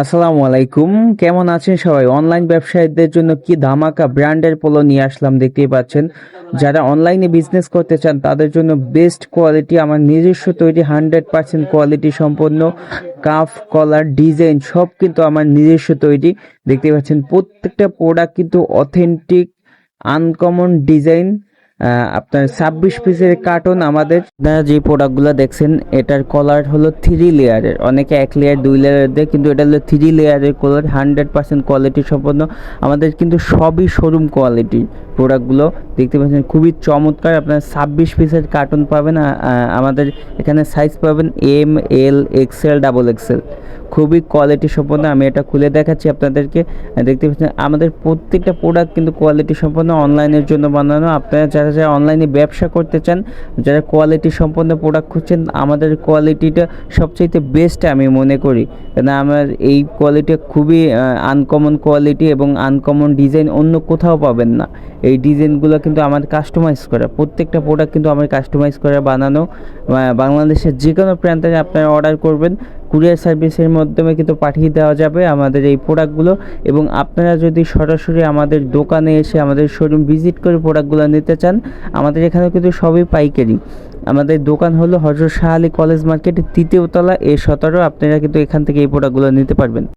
আসসালামু আলাইকুম। কেমন আছেন সবাই? অনলাইন ব্যবসায়ীদের জন্য কি ধামাকা ব্র্যান্ডের পোলো নিয়ে আসলাম, দেখতেই পাচ্ছেন। যারা অনলাইনে বিজনেস করতে চান তাদের জন্য বেস্ট কোয়ালিটি, আমার নিজস্ব তৈরি 100% কোয়ালিটি সম্পন্ন কাফ কলার ডিজাইন সব কিন্তু আমার নিজস্ব তৈরি। দেখতেই পাচ্ছেন প্রত্যেকটা প্রোডাক্ট কিন্তু অথেন্টিক আনকমন ডিজাইন। আপনার 26 পিসের কার্টন। আমাদের আপনারা যে প্রোডাক্টগুলো দেখছেন এটার কলার হলো 3 লেয়ারের, অনেকে 1 লেয়ার 2 লেয়ার দেয়, কিন্তু এটা হলো 3 লেয়ারের কলার, 100% কোয়ালিটি সম্পন্ন। আমাদের কিন্তু সবই শোরুম কোয়ালিটি প্রোডাক্টগুলো। দেখতে পাচ্ছেন খুবই চমৎকার। আপনার 26 পিসের কার্টন পাবেন। আমাদের এখানে সাইজ পাবেন এম, এল, এক্সেল, ডাবল এক্সেল। খুবই কোয়ালিটি সম্পন্ন। আমি এটা খুলে দেখাচ্ছি আপনাদেরকে। দেখতে পাচ্ছেন আমাদের প্রত্যেকটা প্রোডাক্ট কিন্তু কোয়ালিটি সম্পন্ন, অনলাইনের জন্য বানানো। আপনারা যারা যারা অনলাইনে ব্যবসা করতে চান, যারা কোয়ালিটি সম্পন্ন প্রোডাক্ট খুঁজছেন, আমাদের কোয়ালিটিটা সবচাইতে বেস্ট আমি মনে করি। কারণ আমার এই কোয়ালিটি খুবই আনকমন কোয়ালিটি এবং আনকমন ডিজাইন অন্য কোথাও পাবেন না। এই ডিজাইনগুলো কিন্তু আমার কাস্টমাইজ করা, প্রত্যেকটা প্রোডাক্ট কিন্তু আমার কাস্টমাইজ করে বানানো। বাংলাদেশের যে কোনো প্রান্তে আপনারা অর্ডার করবেন, কুরিয়ার সার্ভিসের মাধ্যমে কিন্তু পাঠিয়ে দেওয়া যাবে আমাদের এই প্রোডাক্টগুলো। এবং আপনারা যদি সরাসরি আমাদের দোকানে এসে আমাদের শোরুম ভিজিট করে প্রোডাক্টগুলো নিতে চান, আমাদের এখানে কিন্তু সবই পাইকারি। আমাদের দোকান হলো হযরত শাহ আলী কলেজ মার্কেটের 3য় তলা, A17। আপনারা কিন্তু এখান থেকে এই প্রোডাক্টগুলো নিতে পারবেন।